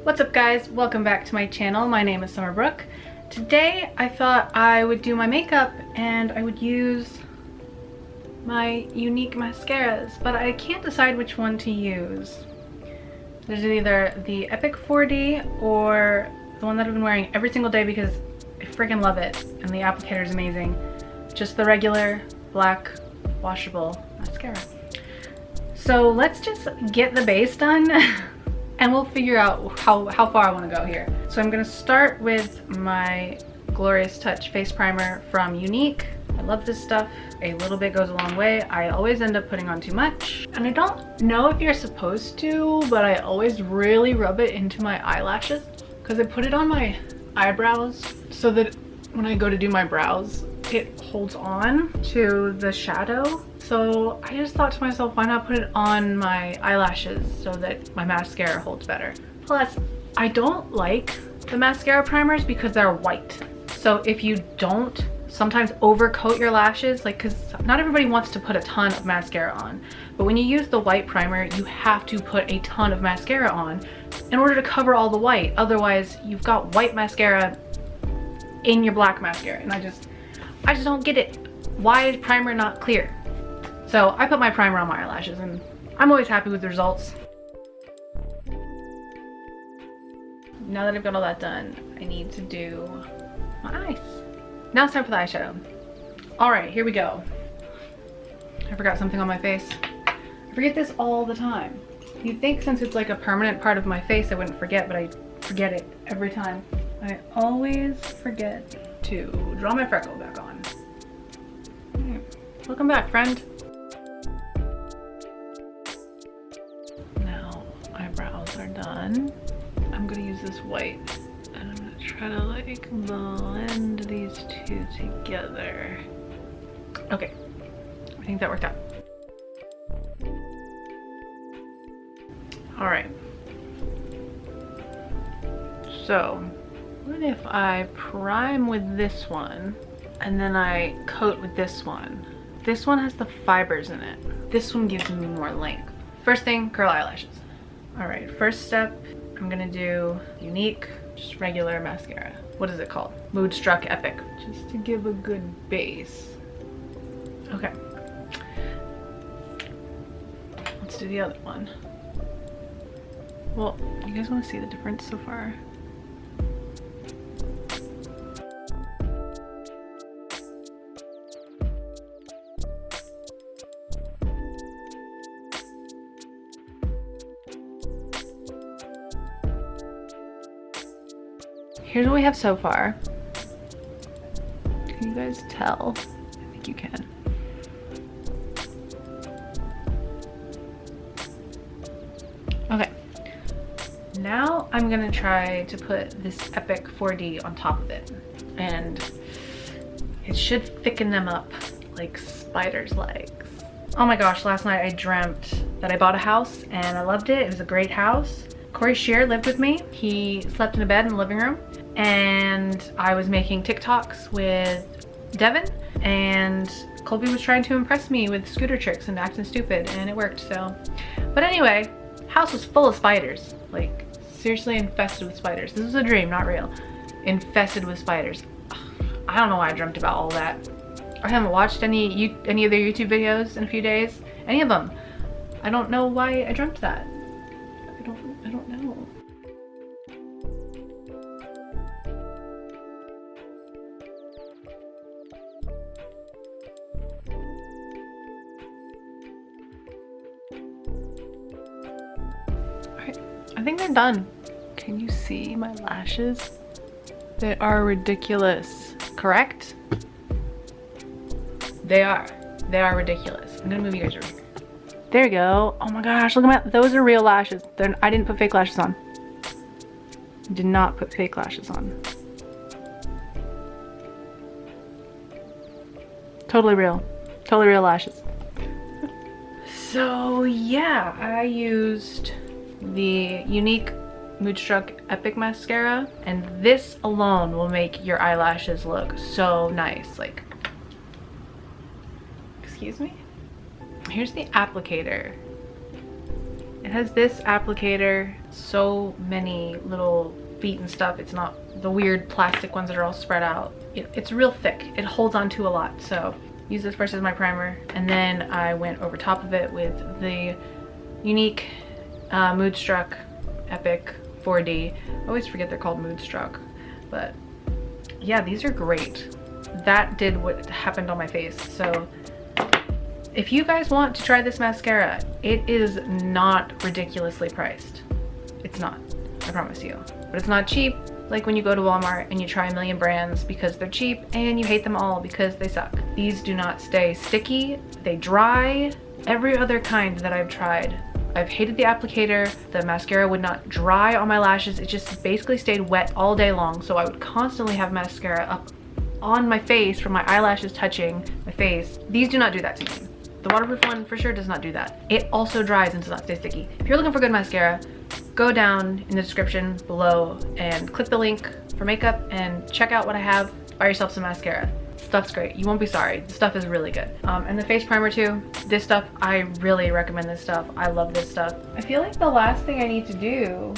What's up guys? Welcome back to my channel. My name is Brook. Today I thought I would do my makeup and I would use my Younique mascaras, but I can't decide which one to use. There's either the Epic 4D or the one that I've been wearing every single day because I freaking love it and the applicator is amazing. Just the regular black washable mascara. So let's just get the base done and we'll figure out how far I want to go here. So I'm going to start with my Glorious Touch face primer from Younique. I love this stuff. A little bit goes a long way. I always end up putting on too much. And I don't know if you're supposed to, but I always really rub it into my eyelashes because I put it on my eyebrows so that when I go to do my brows, it holds on to the shadow. So I just thought to myself, why not put it on my eyelashes so that my mascara holds better. Plus, I don't like the mascara primers because they're white. So if you don't sometimes overcoat your lashes, like, because not everybody wants to put a ton of mascara on, but when you use the white primer, you have to put a ton of mascara on in order to cover all the white. Otherwise, you've got white mascara in your black mascara, and I just don't get it. Why is primer not clear? So I put my primer on my eyelashes and I'm always happy with the results. Now that I've got all that done, I need to do my eyes. Now it's time for the eyeshadow. All right, here we go. I forgot something on my face. I forget this all the time. You'd think since it's like a permanent part of my face I wouldn't forget, but I forget it every time. I always forget to draw my freckle back on. Welcome back, friend. Now, eyebrows are done. I'm gonna use this white and I'm gonna try to like blend these two together. Okay, I think that worked out. All right. So, what if I prime with this one and then I coat with this one? This one has the fibers in it. This one gives me more length. First thing, curl eyelashes. All right, first step, I'm gonna do Younique, just regular mascara. What is it called? Moodstruck Epic, just to give a good base. Okay. Let's do the other one. Well, you guys wanna see the difference so far? Here's what we have so far. Can you guys tell? I think you can. Okay. Now I'm gonna try to put this Epic 4D on top of it. And it should thicken them up like spiders' legs. Oh my gosh, last night I dreamt that I bought a house and I loved it. It was a great house. Corey Shear lived with me. He slept in a bed in the living room. And I was making TikToks with Devin, and Colby was trying to impress me with scooter tricks and acting stupid, and it worked, so. But anyway, house was full of spiders, like seriously infested with spiders. This was a dream, not real. Infested with spiders. I don't know why I dreamt about all that. I haven't watched any of their YouTube videos in a few days, any of them. I don't know why I dreamt that. I don't know. I think they're done. Can you see my lashes? They are ridiculous, correct? They are ridiculous. I'm gonna move you guys over here. There you go. Oh my gosh, look at my, those are real lashes. I didn't put fake lashes on. Did not put fake lashes on. Totally real lashes. So yeah, I used the Younique Moodstruck Epic mascara, and this alone will make your eyelashes look so nice. Like, excuse me? Here's the applicator. It has this applicator, so many little feet and stuff. It's not the weird plastic ones that are all spread out. It's real thick. It holds on to a lot. So use this first as my primer, and then I went over top of it with the Younique Moodstruck Epic 4D. I always forget they're called Moodstruck, but yeah, these are great. That did what happened on my face. So if you guys want to try this mascara, it is not ridiculously priced. It's not, I promise you. But it's not cheap, like when you go to Walmart and you try a million brands because they're cheap and you hate them all because they suck. These do not stay sticky, they dry. Every other kind that I've tried, I've hated the applicator. The mascara would not dry on my lashes. It just basically stayed wet all day long. So I would constantly have mascara up on my face from my eyelashes touching my face. These do not do that to me. The waterproof one for sure does not do that. It also dries and does not stay sticky. If you're looking for good mascara, go down in the description below and click the link for makeup and check out what I have. Buy yourself some mascara. Stuff's great. You won't be sorry. The stuff is really good. And the face primer too. This stuff, I really recommend this stuff. I love this stuff. I feel like the last thing I need to do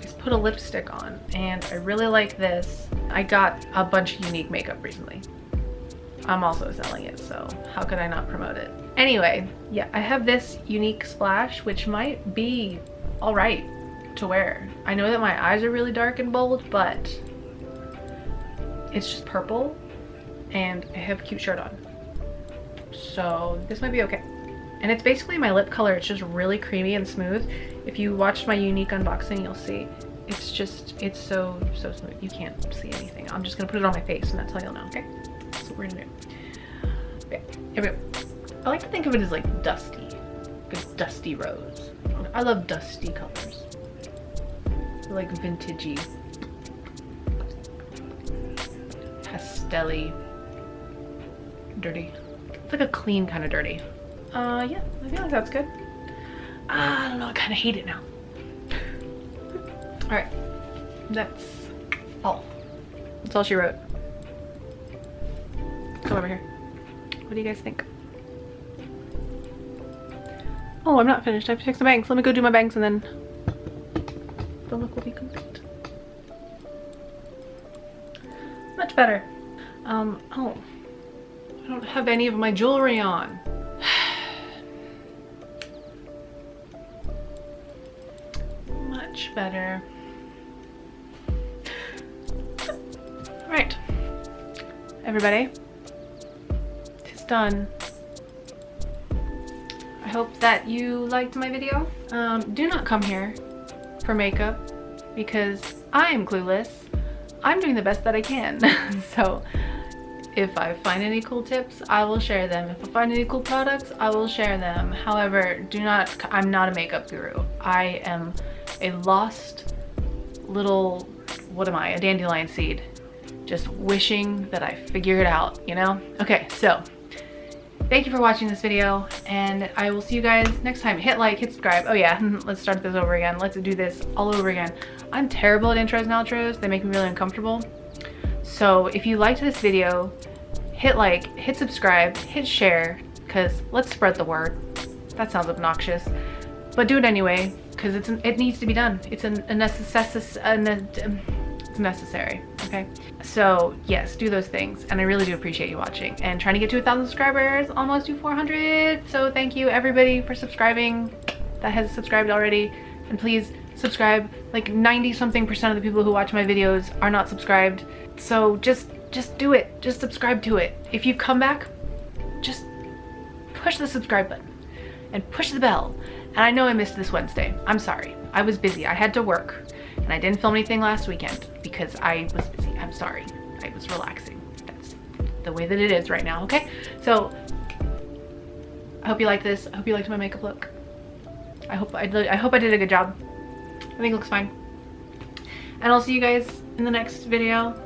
is put a lipstick on, and I really like this. I got a bunch of Younique makeup recently. I'm also selling it, so how could I not promote it? Anyway, yeah, I have this Younique Splash, which might be all right to wear. I know that my eyes are really dark and bold, but it's just purple and I have a cute shirt on. So this might be okay. And it's basically my lip color. It's just really creamy and smooth. If you watched my Younique unboxing, you'll see. It's just, it's so smooth. You can't see anything. I'm just gonna put it on my face and that's how you'll know, okay? That's what we're gonna do. Okay, here we go. I like to think of it as like dusty. Like dusty rose. I love dusty colors. They're like vintagey, pastel-y, dirty. It's like a clean kind of dirty. Yeah, I feel like that's good. I don't know, I kind of hate it now. All right, that's all. That's all she wrote. Come over here. What do you guys think? Oh, I'm not finished. I have to fix the bangs. Let me go do my bangs and then the look will be complete. Much better. Oh, I don't have any of my jewelry on. Much better. All right, everybody, it's done. I hope that you liked my video. Do not come here for makeup because I am clueless. I'm doing the best that I can. So if I find any cool tips, I will share them. If I find any cool products, I will share them. However, I'm not a makeup guru. I am a lost little, what am I, a dandelion seed. Just wishing that I figure it out, you know? Okay, so thank you for watching this video, and I will see you guys next time. Hit like, hit subscribe. Oh yeah, let's start this over again. Let's do this all over again. I'm terrible at intros and outros. They make me really uncomfortable. So if you liked this video, hit like, hit subscribe, hit share, because let's spread the word. That sounds obnoxious, but do it anyway, because it needs to be done. It's it's necessary, okay? So yes, do those things, and I really do appreciate you watching and trying to get to 1,000 subscribers, almost to 400. So thank you everybody for subscribing that has subscribed already, and please subscribe. Like 90-something% of the people who watch my videos are not subscribed, so just do it. Just subscribe to it. If you've come back, just push the subscribe button and push the bell. And I know I missed this Wednesday. I'm sorry. I was busy. I had to work. And I didn't film anything last weekend because I was busy. I'm sorry. I was relaxing. That's the way that it is right now, okay? So I hope you like this. I hope you liked my makeup look. I hope I did a good job. I think it looks fine. And I'll see you guys in the next video.